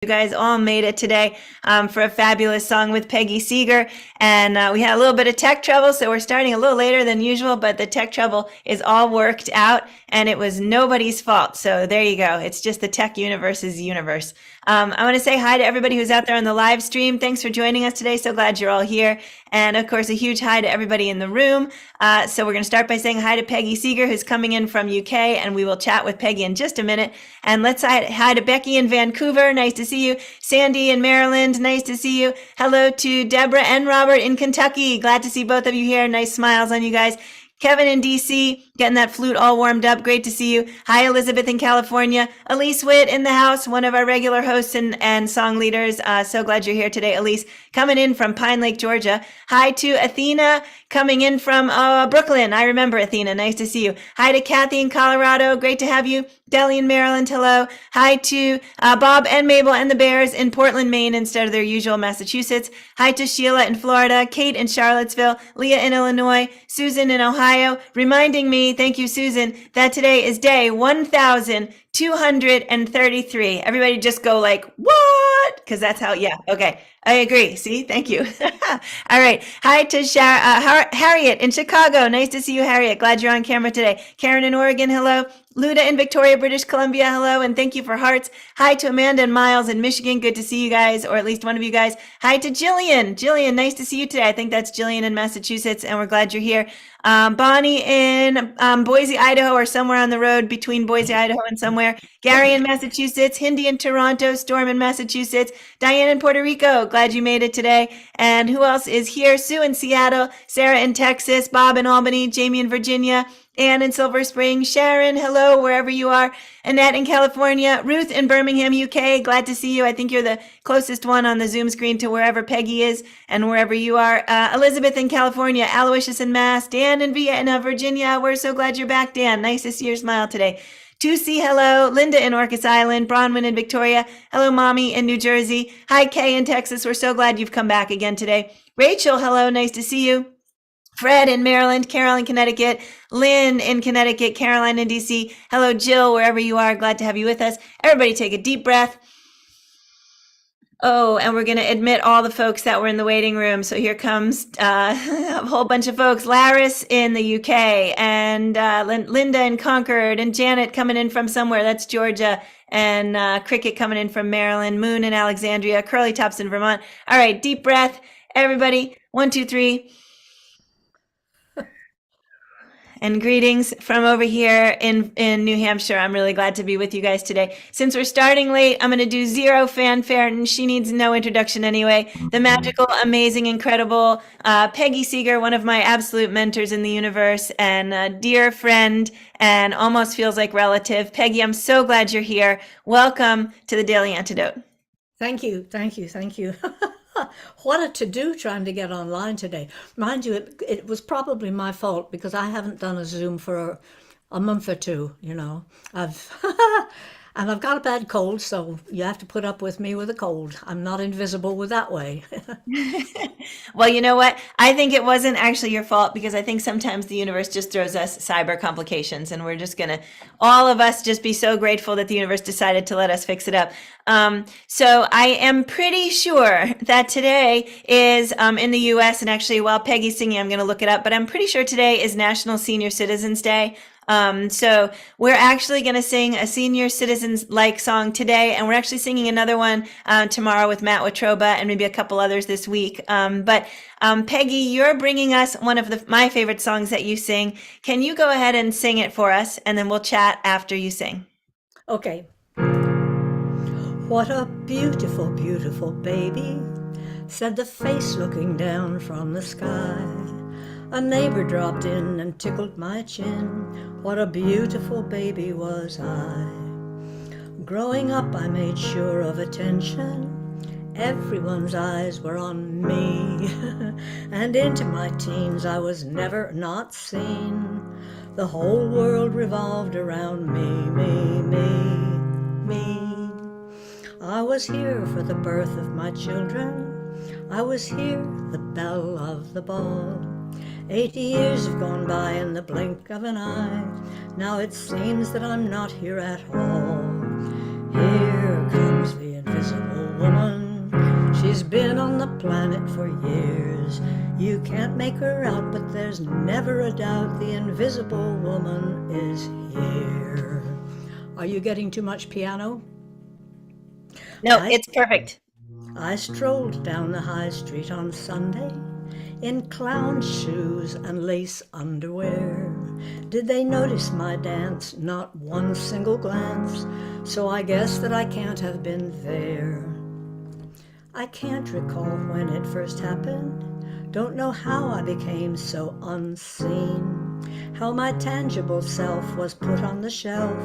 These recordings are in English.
You guys all made it today for a fabulous song with Peggy Seeger. And we had a little bit of tech trouble, so we're starting a little later than usual, but the tech trouble is all worked out, and it was nobody's fault. So there you go. It's just the tech universe's universe. I want to say hi to everybody who's out there on the live stream. Thanks for joining us today. So glad you're all here. And of course, a huge hi to everybody in the room. So we're going to start by saying hi to Peggy Seeger, who's coming in from UK, and we will chat with Peggy in just a minute. And let's hi to Becky in Vancouver. Nice to see you. Sandy in Maryland. Nice to see you. Hello to Deborah and Robert in Kentucky. Glad to see both of you here. Nice smiles on you guys. Kevin in DC, getting that flute all warmed up. Great to see you. Hi, Elizabeth in California. Elise Witt in the house, one of our regular hosts and song leaders. So glad you're here today, Elise. Coming in from Pine Lake, Georgia. Hi to Athena, coming in from Brooklyn. I remember Athena. Nice to see you. Hi to Kathy in Colorado. Great to have you. Deli in Maryland. Hello. Hi to Bob and Mabel and the Bears in Portland, Maine, instead of their usual Massachusetts. Hi to Sheila in Florida. Kate in Charlottesville. Leah in Illinois. Susan in Ohio. Reminding me, thank you, Susan, that today is day 1,233. Everybody just go like, what? Because that's how, yeah, okay. I agree. See, thank you. All right. Hi to Harriet in Chicago. Nice to see you, Harriet. Glad you're on camera today. Karen in Oregon. Hello. Luda in Victoria, British Columbia. Hello. And thank you for hearts. Hi to Amanda and Miles in Michigan. Good to see you guys, or at least one of you guys. Hi to Jillian. Jillian, nice to see you today. I think that's Jillian in Massachusetts, and we're glad you're here. Bonnie in Boise, Idaho, or somewhere on the road between Boise, Idaho and somewhere. Gary in Massachusetts. Hindi in Toronto. Storm in Massachusetts. Diane in Puerto Rico. Glad you made it today. And who else is here? Sue in Seattle. Sarah in Texas. Bob in Albany. Jamie in Virginia. Anne in Silver Spring. Sharon, hello, wherever you are. Annette in California. Ruth in Birmingham, UK. Glad to see you. I think you're the closest one on the Zoom screen to wherever Peggy is and wherever you are. Elizabeth in California. Aloysius in Mass. Dan in Vienna, Virginia. We're so glad you're back, Dan. Nice to see your smile today. Tusi, hello. Linda in Orcas Island. Bronwyn in Victoria. Hello, Mommy in New Jersey. Hi, Kay in Texas. We're so glad you've come back again today. Rachel, hello. Nice to see you. Fred in Maryland, Carol in Connecticut, Lynn in Connecticut, Caroline in DC. Hello, Jill, wherever you are. Glad to have you with us. Everybody take a deep breath. Oh, and we're going to admit all the folks that were in the waiting room. So here comes a whole bunch of folks. Laris in the UK, and Linda in Concord, and Janet coming in from somewhere. That's Georgia. And Cricket coming in from Maryland. Moon in Alexandria. Curly Tops in Vermont. All right, deep breath. Everybody, 1, 2, 3. And greetings from over here in New Hampshire. I'm really glad to be with you guys today. Since we're starting late, I'm going to do zero fanfare, and she needs no introduction anyway. The magical, amazing, incredible Peggy Seeger, one of my absolute mentors in the universe and a dear friend and almost feels like relative. Peggy, I'm so glad you're here. Welcome to the Daily Antidote. Thank you, thank you, thank you. What a to-do trying to get online today. Mind you, it was probably my fault because I haven't done a Zoom for a month or two, you know. I've and I've got a bad cold, so you have to put up with me with a cold. I'm not invisible with that way. Well, you know what? I think it wasn't actually your fault because I think sometimes the universe just throws us cyber complications, and we're just going to, all of us, just be so grateful that the universe decided to let us fix it up. So I am pretty sure that today is in the US, and actually while Peggy's singing, I'm going to look it up, but I'm pretty sure today is National Senior Citizens Day. So we're actually going to sing a senior citizens-like song today, and we're actually singing another one tomorrow with Matt Watroba and maybe a couple others this week. But Peggy, you're bringing us one of my favorite songs that you sing. Can you go ahead and sing it for us, and then we'll chat after you sing? Okay. What a beautiful, beautiful baby, said the face looking down from the sky. A neighbor dropped in and tickled my chin. What a beautiful baby was I. Growing up, I made sure of attention. Everyone's eyes were on me. And into my teens, I was never not seen. The whole world revolved around me. I was here for the birth of my children. I was here, the belle of the ball. 80 years have gone by in the blink of an eye. Now it seems that I'm not here at all. Here comes comes the invisible woman. She's been on the planet for years. You can't make her out, but there's never a doubt the invisible woman is here. Are you getting too much piano? No, it's perfect. I strolled down the high street on Sunday in clown shoes and lace underwear. Did they notice my dance? Not one single glance, so I guess that I can't have been there. I can't recall when it first happened. Don't know how I became so unseen. How my tangible self was put on the shelf.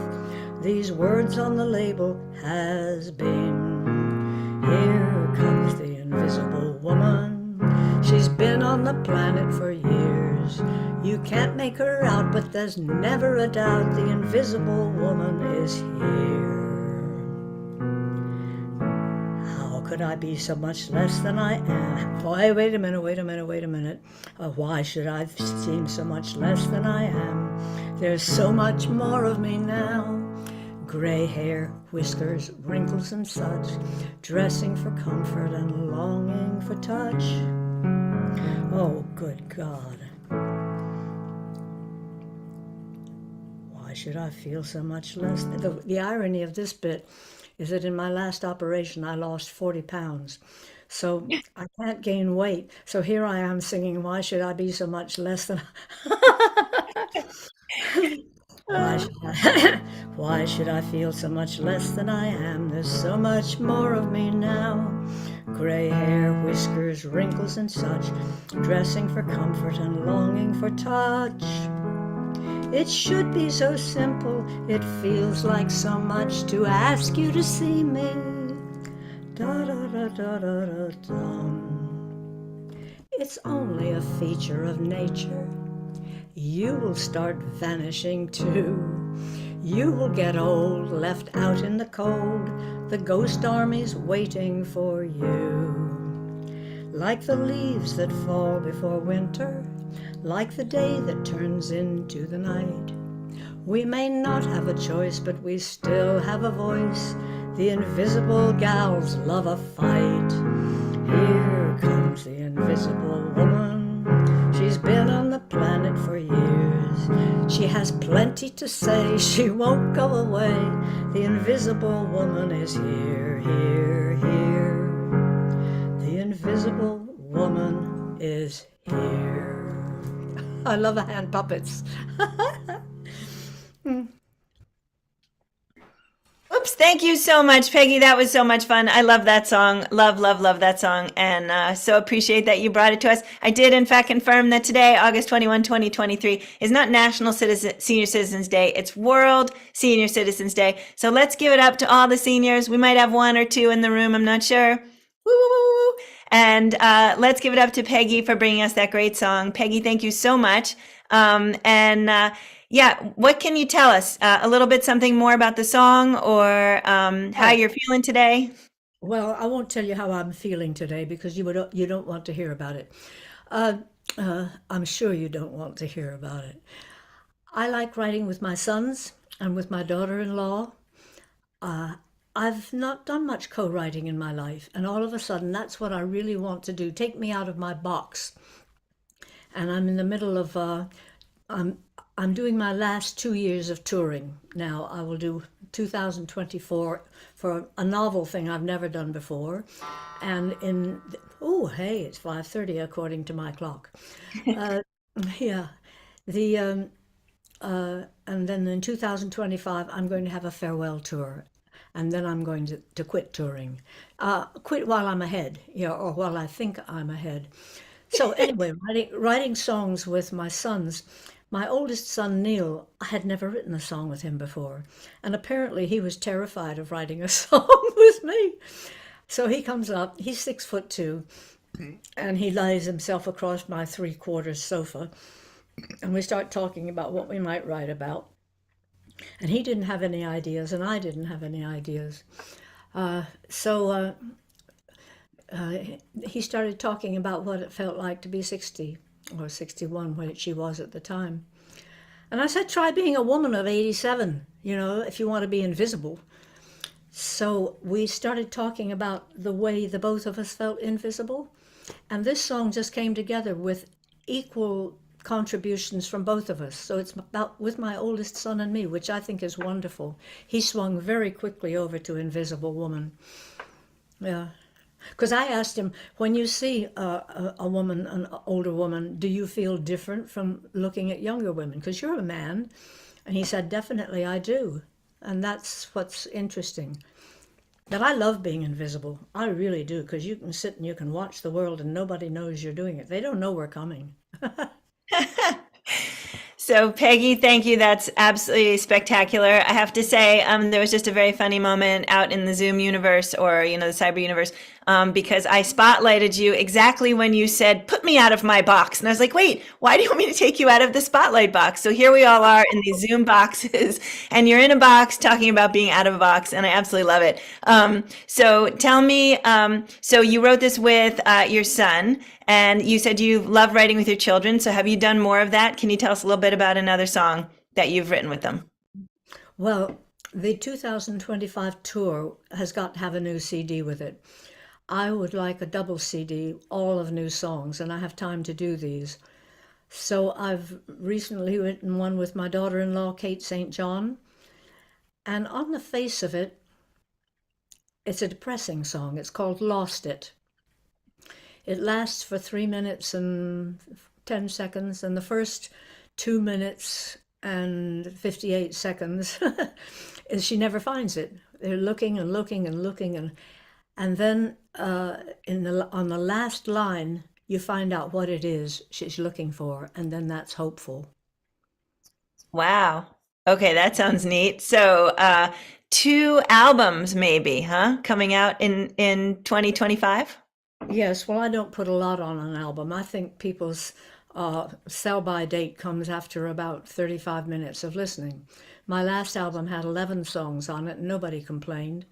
These words on the label, has been. Here comes the invisible woman. She's been on the planet for years. You can't make her out, but there's never a doubt the invisible woman is here. How could I be so much less than I am? Why, wait a minute. Why should I seem so much less than I am? There's so much more of me now. Gray hair, whiskers, wrinkles and such, dressing for comfort and longing for touch. Oh, good God. Why should I feel so much less? The irony of this bit is that in my last operation I lost 40 pounds. So I can't gain weight. So here I am singing, why should I be so much less than why should I feel so much less than I am? There's so much more of me now. Gray hair, whiskers, wrinkles and such, dressing for comfort and longing for touch. It should be so simple, it feels like so much to ask you to see me. Da da da da da da dum. It's only a feature of nature. You will start vanishing too. You will get old, left out in the cold. The ghost army's waiting for you. Like the leaves that fall before winter, like the day that turns into the night. We may not have a choice, but we still have a voice. The invisible gals love a fight. Here comes the invisible woman. She's been on the planet for years. She has plenty to say, she won't go away. The invisible woman is here, here, here. The invisible woman is here. I love hand puppets. Oops, thank you so much, Peggy. That was so much fun. I love that song. Love, love, love that song. And so appreciate that you brought it to us. I did, in fact, confirm that today, August 21, 2023, is not National Senior Citizens Day. It's World Senior Citizens Day. So let's give it up to all the seniors. We might have one or two in the room. I'm not sure. Woo, woo, woo, woo. And let's give it up to Peggy for bringing us that great song. Peggy, thank you so much. Yeah, what can you tell us? A little bit something more about the song or how you're feeling today? Well, I won't tell you how I'm feeling today because you don't want to hear about it. I'm sure you don't want to hear about it. I like writing with my sons and with my daughter-in-law. I've not done much co-writing in my life, and all of a sudden that's what I really want to do. Take me out of my box. And I'm in the middle of I'm doing my last 2 years of touring now. I will do 2024 for a novel thing I've never done before. And oh, hey, it's 5:30 according to my clock. Yeah, and then in 2025, I'm going to have a farewell tour. And then I'm going to quit touring. Quit while I'm ahead, or while I think I'm ahead. So anyway, writing songs with my sons. My oldest son, Neil, I had never written a song with him before. And apparently he was terrified of writing a song with me. So he comes up, he's 6'2", and he lays himself across my 3/4 sofa. And we start talking about what we might write about. And he didn't have any ideas, and I didn't have any ideas. So he started talking about what it felt like to be 60 or 61, when she was at the time. And I said, try being a woman of 87, if you want to be invisible. So we started talking about the way the both of us felt invisible. And this song just came together with equal contributions from both of us. So it's about with my oldest son and me, which I think is wonderful. He swung very quickly over to Invisible Woman. Yeah. Because I asked him, when you see a woman, an older woman, do you feel different from looking at younger women? Because you're a man. And he said, definitely I do. And that's what's interesting. But I love being invisible. I really do, because you can sit and you can watch the world and nobody knows you're doing it. They don't know we're coming. So, Peggy, thank you. That's absolutely spectacular. I have to say, there was just a very funny moment out in the Zoom universe, or the cyber universe, because I spotlighted you exactly when you said, "Put me out of my box," and I was like, "Wait, why do you want me to take you out of the spotlight box?" So here we all are in these Zoom boxes, and you're in a box talking about being out of a box, and I absolutely love it. So tell me, so you wrote this with your son. And you said you love writing with your children. So have you done more of that? Can you tell us a little bit about another song that you've written with them? Well, the 2025 tour has got to have a new CD with it. I would like a double CD, all of new songs, and I have time to do these. So I've recently written one with my daughter-in-law, Kate St. John. And on the face of it, it's a depressing song. It's called Lost It. It lasts for 3 minutes and 10 seconds, and the first 2 minutes and 58 seconds is she never finds it. They're looking and looking and looking, and then on the last line, you find out what it is she's looking for, and then that's hopeful. Wow. Okay, that sounds neat. So, two albums maybe, huh? Coming out in 2025? Yes, well, I don't put a lot on an album. I think people's sell-by date comes after about 35 minutes of listening. My last album had 11 songs on it, and nobody complained.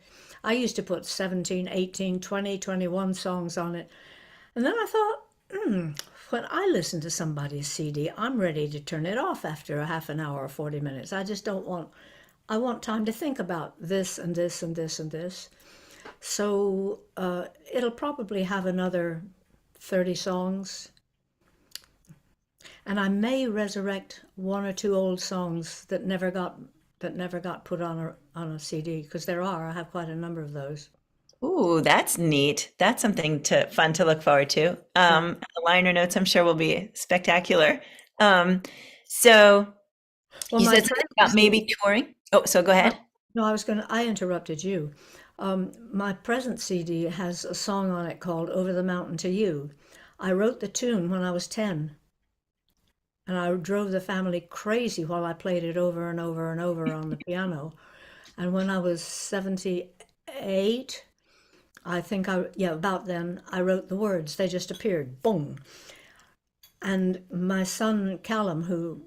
I used to put 17, 18, 20, 21 songs on it. And then I thought, when I listen to somebody's CD, I'm ready to turn it off after a half an hour or 40 minutes. I just don't want, I want time to think about this and this and this and this. So it'll probably have another 30 songs. And I may resurrect one or two old songs that never got put on a CD, because I have quite a number of those. Ooh, that's neat. That's something fun to look forward to. The liner notes, I'm sure, will be spectacular. So Well, you my said something about maybe touring. Oh, so go ahead. no, I interrupted you. My present CD has a song on it called Over the Mountain to You. I wrote the tune when I was 10, and I drove the family crazy while I played it over and over and over on the piano. And when I was 78, I think about then, I wrote the words. They just appeared, boom. And my son Callum, who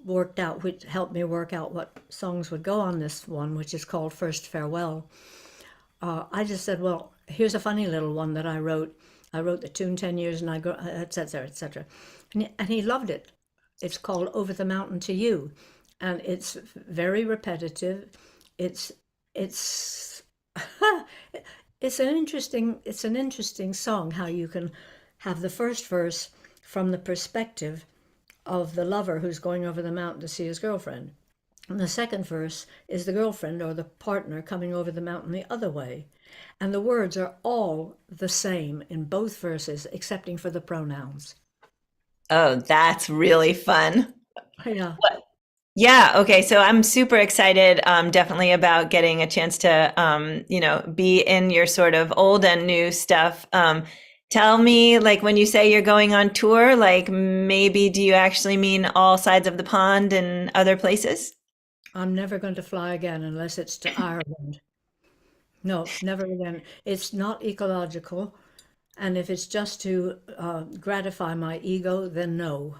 helped me work out what songs would go on this one, which is called First Farewell. I just said, well, here's a funny little one that I wrote. I wrote the tune 10 years and et cetera, et cetera. And he loved it. It's called Over the Mountain to You. And it's very repetitive. It's it's it's an interesting song, how you can have the first verse from the perspective of the lover who's going over the mountain to see his girlfriend. And the second verse is the girlfriend or the partner coming over the mountain the other way. And the words are all the same in both verses, excepting for the pronouns. Oh, that's really fun. Yeah. Yeah, okay. So I'm super excited, definitely about getting a chance to, be in your sort of old and new stuff. Tell me, like, when you say you're going on tour, like, maybe do you actually mean all sides of the pond and other places? I'm never going to fly again unless it's to Ireland. No, never again. It's not ecological. And if it's just to gratify my ego, then no.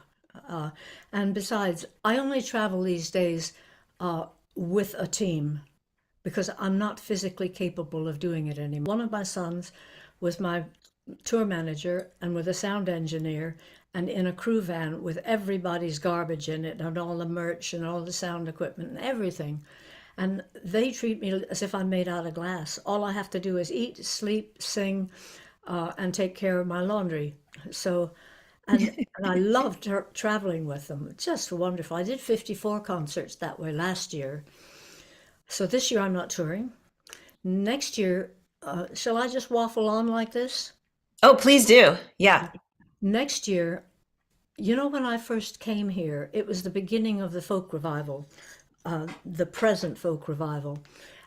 Uh, and besides, I only travel these days with a team, because I'm not physically capable of doing it anymore. One of my sons was my tour manager and with a sound engineer and in a crew van with everybody's garbage in it and all the merch and all the sound equipment and everything. And they treat me as if I'm made out of glass. All I have to do is eat, sleep, sing, and take care of my laundry. So, and I loved traveling with them. Just wonderful. I did 54 concerts that way last year. So this year I'm not touring. Next year, shall I just waffle on like this? Oh, please do. Yeah. Next year, you know, when I first came here, it was the beginning of the folk revival, the present folk revival,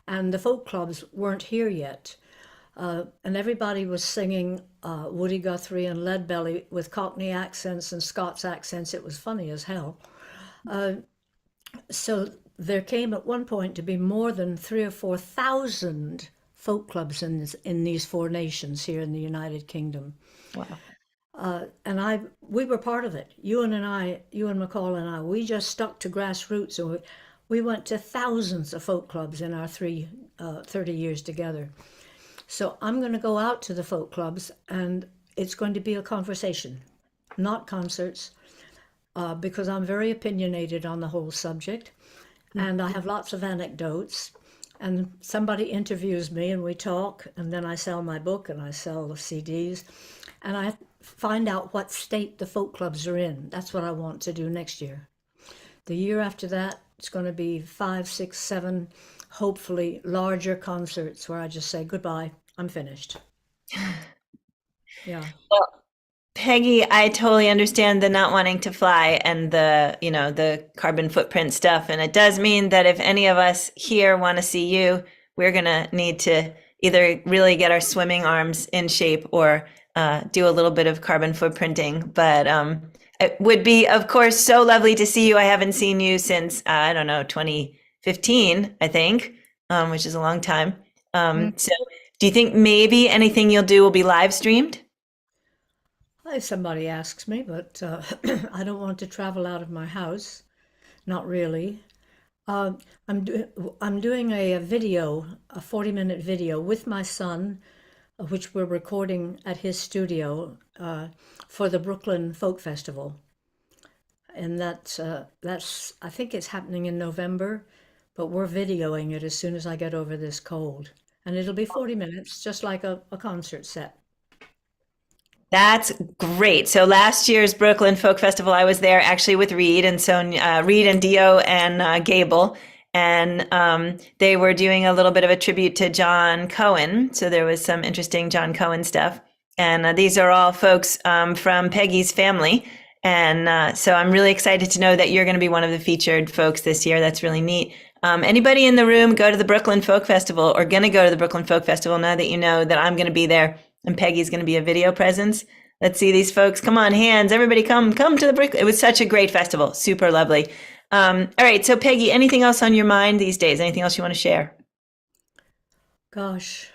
and the folk clubs weren't here yet. And everybody was singing Woody Guthrie and Leadbelly with Cockney accents and Scots accents. It was funny as hell. So there came at one point to be more than 3 or 4 thousand folk clubs in these four nations here in the United Kingdom. Wow. And we were part of it. You and McCall and I, we just stuck to grassroots, and we went to thousands of folk clubs in our 30 years together. So I'm going to go out to the folk clubs, and it's going to be a conversation, not concerts, because I'm very opinionated on the whole subject, and I have lots of anecdotes. And somebody interviews me, and we talk, and then I sell my book, and I sell the CDs, and I find out what state the folk clubs are in. That's what I want to do next year. The year after that, it's going to be 5, 6, 7, hopefully larger concerts where I just say goodbye, I'm finished. Yeah. Well, Peggy, I totally understand the not wanting to fly and the carbon footprint stuff. And it does mean that if any of us here want to see you, we're going to need to either really get our swimming arms in shape or do a little bit of carbon footprinting. But it would be, of course, so lovely to see you. I haven't seen you since, I don't know, 2015, I think, which is a long time. So do you think maybe anything you'll do will be live streamed? If somebody asks me, but I don't want to travel out of my house. Not really. Uh, I'm doing a video, a 40-minute video with my son, which we're recording at his studio for the Brooklyn Folk Festival. And that's I think it's happening in November, but we're videoing it as soon as I get over this cold. And it'll be 40 minutes, just like a concert set. That's great. So last year's Brooklyn Folk Festival, I was there actually with Reed and Reed and Dio and Gable, and they were doing a little bit of a tribute to John Cohen. So there was some interesting John Cohen stuff, and these are all folks from Peggy's family, and so I'm really excited to know that you're going to be one of the featured folks this year. That's really neat. Anybody in the room go to the Brooklyn Folk Festival or going to go to the Brooklyn Folk Festival now that you know that I'm going to be there? And Peggy's going to be a video presence. Let's see these folks. Come on, hands. Everybody come to the Brick. It was such a great festival. Super lovely. All right. So Peggy, anything else on your mind these days? Anything else you want to share? Gosh,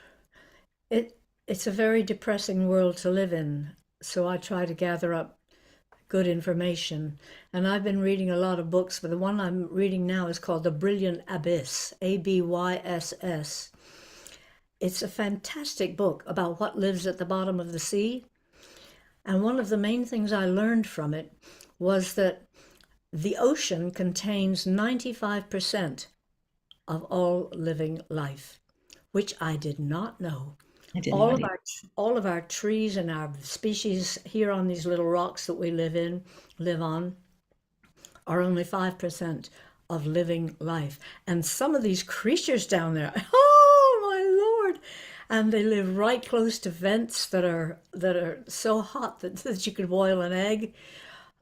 it's a very depressing world to live in. So I try to gather up good information. And I've been reading a lot of books, but the one I'm reading now is called The Brilliant Abyss, Abyss. It's a fantastic book about what lives at the bottom of the sea. And one of the main things I learned from it was that the ocean contains 95% of all living life, which I did not know. I didn't know either. All of our trees and our species here on these little rocks that we live on, are only 5% of living life. And some of these creatures down there, oh my Lord, and they live right close to vents that are so hot that you could boil an egg.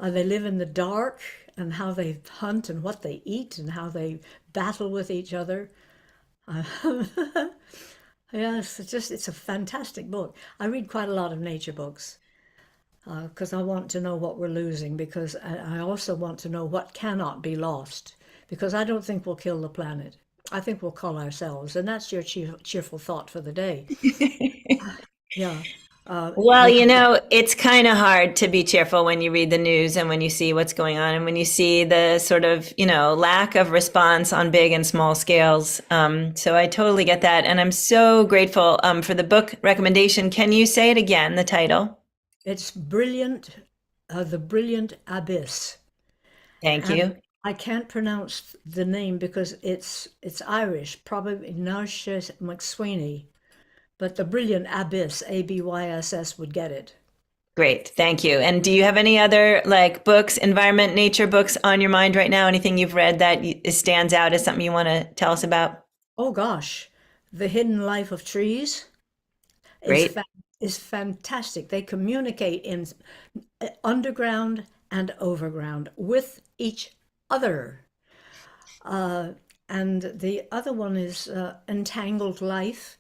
They live in the dark, and how they hunt and what they eat and how they battle with each other. Uh, yes, it's a fantastic book. I read quite a lot of nature books because I want to know what we're losing, because I also want to know what cannot be lost, because I don't think we'll kill the planet. I think we'll call ourselves, and that's your cheerful thought for the day. Yeah. Well, it's kind of hard to be cheerful when you read the news and when you see what's going on and when you see the sort of, lack of response on big and small scales. So I totally get that. And I'm so grateful for the book recommendation. Can you say it again, the title? It's brilliant, The Brilliant Abyss. Thank And you. I can't pronounce the name because it's Irish, probably Narsha McSweeney, but the brilliant Abyss, Abyss, would get it. Great, thank you. And do you have any other like books, environment, nature books on your mind right now? Anything you've read that stands out as something you want to tell us about? Oh gosh, The Hidden Life of Trees is Great. fa is fantastic. They communicate in underground and overground with each other. Uh, and the other one is Entangled Life,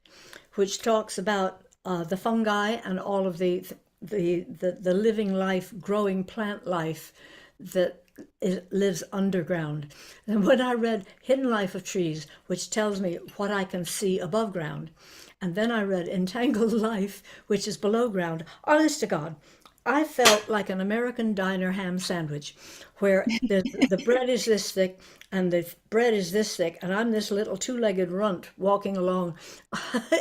which talks about the fungi and all of the living life, growing plant life that lives underground. And when I read Hidden Life of Trees, which tells me what I can see above ground, and then I read Entangled Life, which is below ground, honest to God, I felt like an American diner ham sandwich, where the bread is this thick and the bread is this thick, and I'm this little two-legged runt walking along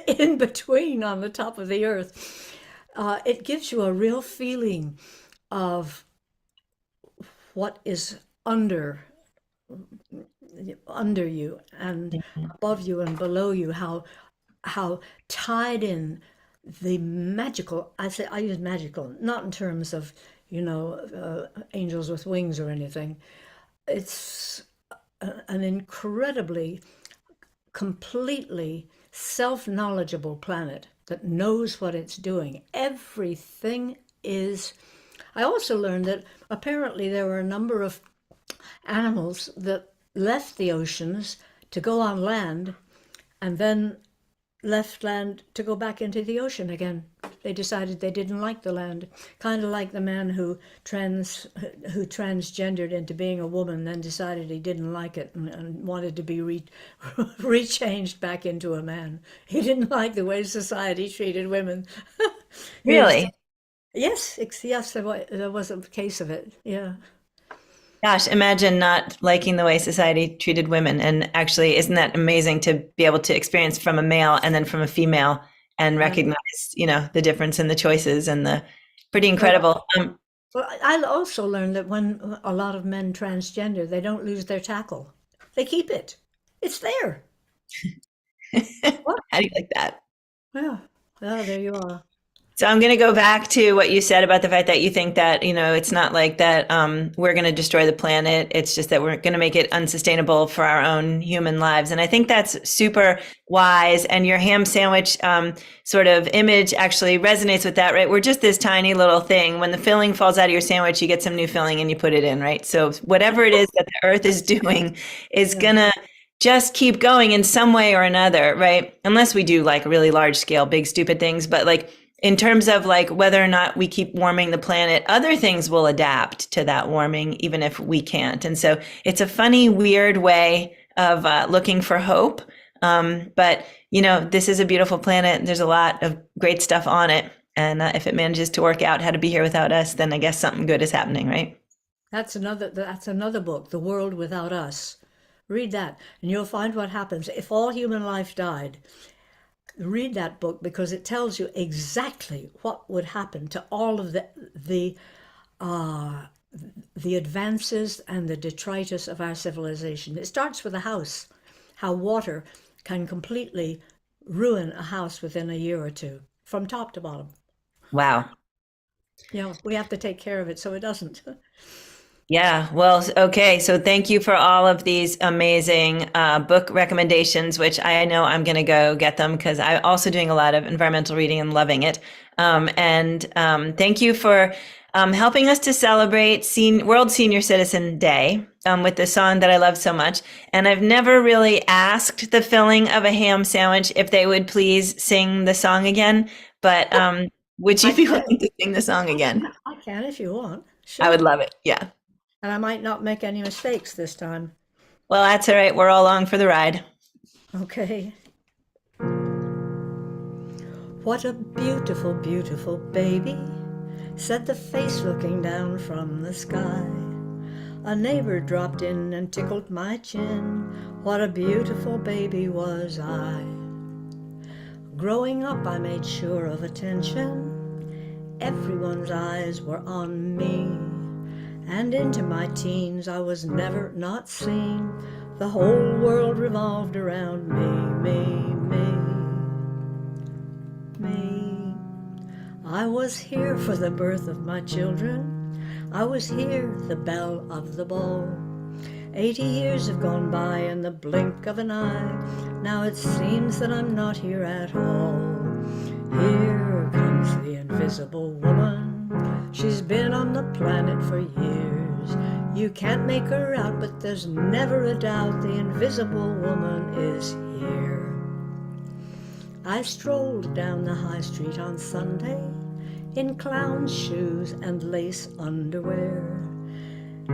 in between on the top of the earth. It gives you a real feeling of what is under you and above you and below you, how tied in the magical, I use magical, not in terms of, angels with wings or anything. It's an incredibly, completely self-knowledgeable planet that knows what it's doing. Everything is. I also learned that apparently there were a number of animals that left the oceans to go on land and then left land to go back into the ocean again. They decided they didn't like the land, kind of like the man who transgendered into being a woman, then decided he didn't like it and wanted to be rechanged back into a man. He didn't like the way society treated women. Yes, Really? yes, there was a case of it. Yeah. Gosh, imagine not liking the way society treated women. And actually, isn't that amazing to be able to experience from a male and then from a female and Yeah. recognize, the difference in the choices and the pretty Well, incredible. well, I also learned that when a lot of men transgender, they don't lose their tackle. They keep it. It's there. What? How do you like that? Yeah. Yeah, there you are. So I'm going to go back to what you said about the fact that you think that, it's not like that we're going to destroy the planet. It's just that we're going to make it unsustainable for our own human lives. And I think that's super wise. And your ham sandwich sort of image actually resonates with that, right? We're just this tiny little thing. When the filling falls out of your sandwich, you get some new filling and you put it in, right? So whatever it is that the earth is doing is Yeah. going to just keep going in some way or another, right? Unless we do like really large scale, big, stupid things. But like, in terms of like whether or not we keep warming the planet, other things will adapt to that warming, even if we can't. And so it's a funny, weird way of looking for hope. But, this is a beautiful planet. There's a lot of great stuff on it. And if it manages to work out how to be here without us, then I guess something good is happening, right? That's another book, The World Without Us. Read that and you'll find what happens if all human life died. Read that book because it tells you exactly what would happen to all of uh, the advances and the detritus of our civilization. It starts with a house, how water can completely ruin a house within a year or two, from top to bottom. Wow. We have to take care of it so it doesn't. Yeah, well, okay. So thank you for all of these amazing book recommendations, which I know I'm going to go get them because I'm also doing a lot of environmental reading and loving it. And thank you for helping us to celebrate World Senior Citizen Day with the song that I love so much. And I've never really asked the filling of a ham sandwich if they would please sing the song again. But would you I be can, willing to sing the song again? I can if you want. I would Sure. love it. Yeah. And I might not make any mistakes this time. Well, that's all right. We're all along for the ride. Okay. What a beautiful, beautiful baby, said the face looking down from the sky. A neighbor dropped in and tickled my chin. What a beautiful baby was I. Growing up, I made sure of attention. Everyone's eyes were on me. And into my teens I was never not seen. The whole world revolved around me. I was here for the birth of my children. I was here, the belle of the ball. 80 years have gone by in the blink of an eye. Now it seems that I'm not here at all. Here comes the invisible woman. She's been on the planet for years. You can't make her out, but there's never a doubt the invisible woman is here. I strolled down the high street on Sunday in clown's shoes and lace underwear.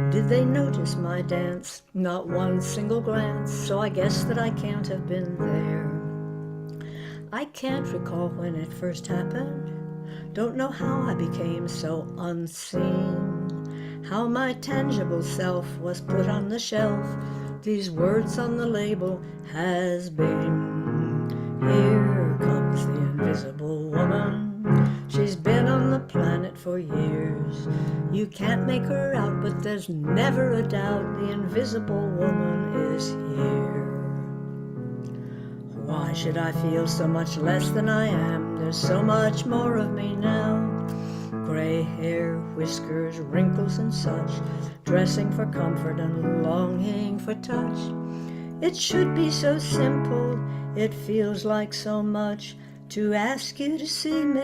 Did they notice my dance? Not one single glance, so I guess that I can't have been there. I can't recall when it first happened. Don't know how I became so unseen. How my tangible self was put on the shelf. These words on the label, has been. Here comes the invisible woman. She's been on the planet for years. You can't make her out, but there's never a doubt the invisible woman is here. Why should I feel so much less than I am? There's so much more of me now. Gray hair, whiskers, wrinkles and such, dressing for comfort and longing for touch. It should be so simple, it feels like so much to ask you to see me.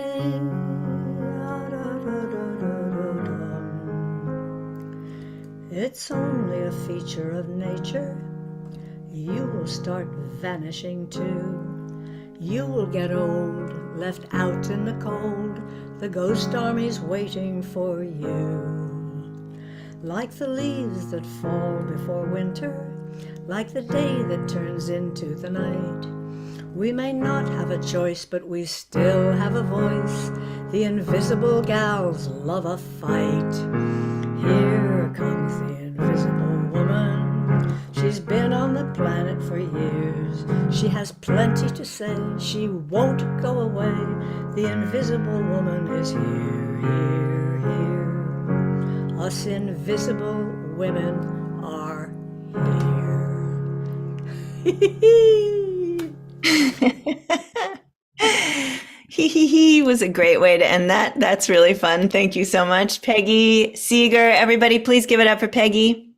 It's only a feature of nature. You will start vanishing too. You will get old, left out in the cold. The ghost army's waiting for you. Like the leaves that fall before winter, like the day that turns into the night. We may not have a choice, but we still have a voice. The invisible gals love a fight. Here comes the invisible woman. She's been on the planet for years. She has plenty to say. She won't go away. The invisible woman is here, here. Us invisible women are here. He was a great way to end that. That's really fun. Thank you so much, Peggy Seeger. Everybody, please give it up for Peggy.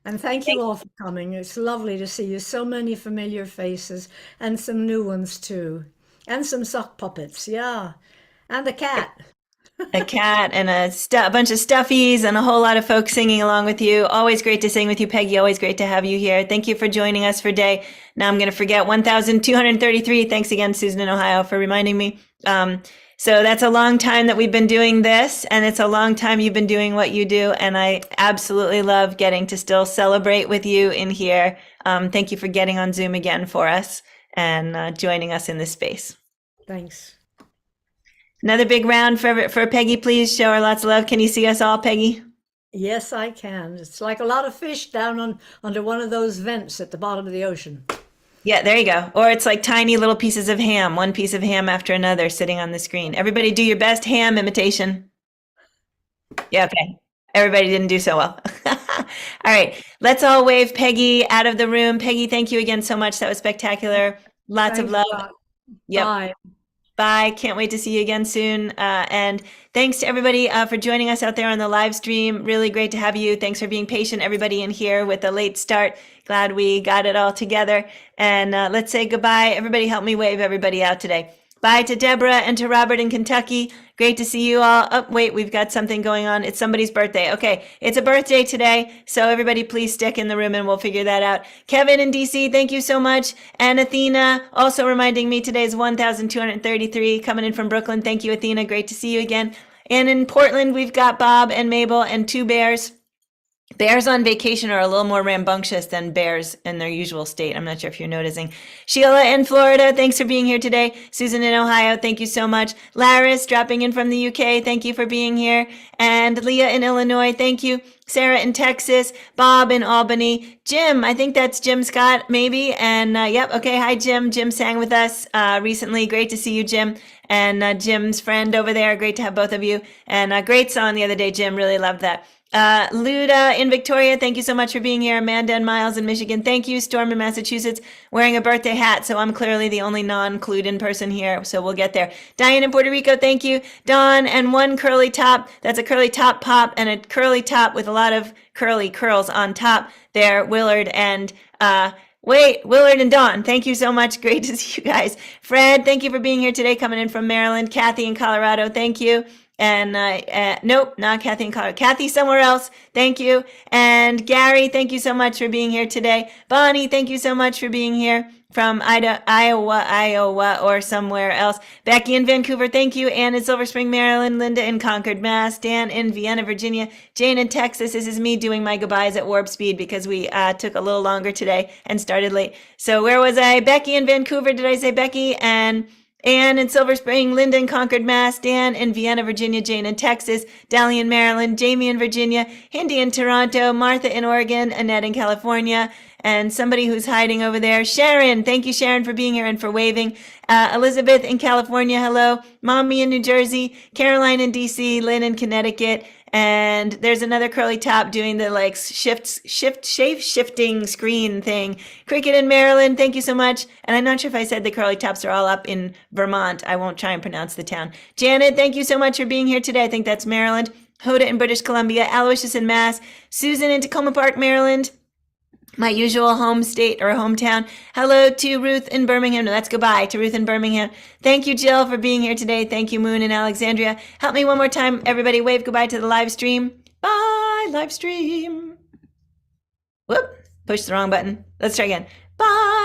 And thank you all for coming. It's lovely to see you. So many familiar faces and some new ones too. And some sock puppets, yeah. And a cat. A cat and a bunch of stuffies and a whole lot of folks singing along with you. Always great to sing with you, Peggy. Always great to have you here. Thank you for joining us for day. Now I'm going to forget 1,233. Thanks again, Susan in Ohio, for reminding me. So that's a long time that we've been doing this, and it's a long time you've been doing what you do, and I absolutely love getting to still celebrate with you in here. Thank you for getting on Zoom again for us and joining us in this space. Thanks. Another big round for Peggy, please. Show her lots of love. Can you see us all, Peggy? Yes, I can. It's like a lot of fish down under one of those vents at the bottom of the ocean. Yeah, there you go. Or it's like tiny little pieces of ham, one piece of ham after another sitting on the screen. Everybody do your best ham imitation. Yeah, okay. Everybody didn't do so well. All right, let's all wave Peggy out of the room. Peggy, thank you again so much. That was spectacular. Lots of love. Yep. Bye. Bye. Can't wait to see you again soon. And thanks to everybody for joining us out there on the live stream. Really great to have you. Thanks for being patient, everybody in here with the late start. Glad we got it all together. And let's say goodbye. Everybody help me wave everybody out today. Bye to Deborah and to Robert in Kentucky. Great to see you all. Oh, wait, we've got something going on. It's somebody's birthday. Okay, it's a birthday today. So everybody please stick in the room and we'll figure that out. Kevin in DC, thank you so much. And Athena also reminding me today's 1,233 coming in from Brooklyn. Thank you, Athena. Great to see you again. And in Portland, we've got Bob and Mabel and two bears. Bears on vacation are a little more rambunctious than bears in their usual state. I'm not sure if you're noticing. Sheila in Florida, thanks for being here today. Susan in Ohio, thank you so much. Laris dropping in from the UK, thank you for being here. And Leah in Illinois, thank you. Sarah in Texas, Bob in Albany, Jim, I think that's Jim Scott, maybe. And yep, okay, hi Jim. Jim sang with us recently. Great to see you, Jim. And Jim's friend over there, great to have both of you. And a great song the other day, Jim, really loved that. Luda in Victoria, thank you so much for being here. Amanda and Miles in Michigan, thank you. Storm in Massachusetts, wearing a birthday hat, so I'm clearly the only non-clued-in person here, so we'll get there. Diane in Puerto Rico, thank you. Dawn, and one curly top, that's a curly top pop, and a curly top with a lot of curly curls on top there. Willard and Willard and Dawn, thank you so much. Great to see you guys. Fred, thank you for being here today, coming in from Maryland. Kathy in Colorado, thank you. And nope, not Kathy in Colorado. Kathy somewhere else, thank you. And Gary, thank you so much for being here today. Bonnie, thank you so much for being here from Iowa, or somewhere else. Becky in Vancouver, thank you. Ann in Silver Spring, Maryland. Linda in Concord, Mass. Dan in Vienna, Virginia. Jane in Texas. This is me doing my goodbyes at warp speed because we took a little longer today and started late. So where was I? Becky in Vancouver. Did I say Becky? And Anne in Silver Spring, Linda in Concord, Mass, Dan in Vienna, Virginia, Jane in Texas, Dally in Maryland, Jamie in Virginia, Hindi in Toronto, Martha in Oregon, Annette in California, and somebody who's hiding over there. Sharon, thank you, Sharon, for being here and for waving. Elizabeth in California, hello. Mommy in New Jersey, Caroline in DC, Lynn in Connecticut, and there's another curly top doing the like shifting screen thing. Cricket in Maryland, thank you so much. And I'm not sure if I said the curly tops are all up in Vermont. I won't try and pronounce the town. Janet, thank you so much for being here today. I think that's Maryland. Hoda in British Columbia, Aloysius in Mass, Susan in Tacoma Park, Maryland, my usual home state or hometown. Hello to Ruth in Birmingham. No, that's goodbye to Ruth in Birmingham. Thank you, Jill, for being here today. Thank you, Moon in Alexandria. Help me one more time, everybody. Wave goodbye to the live stream. Bye, live stream. Whoop, push the wrong button. Let's try again. Bye.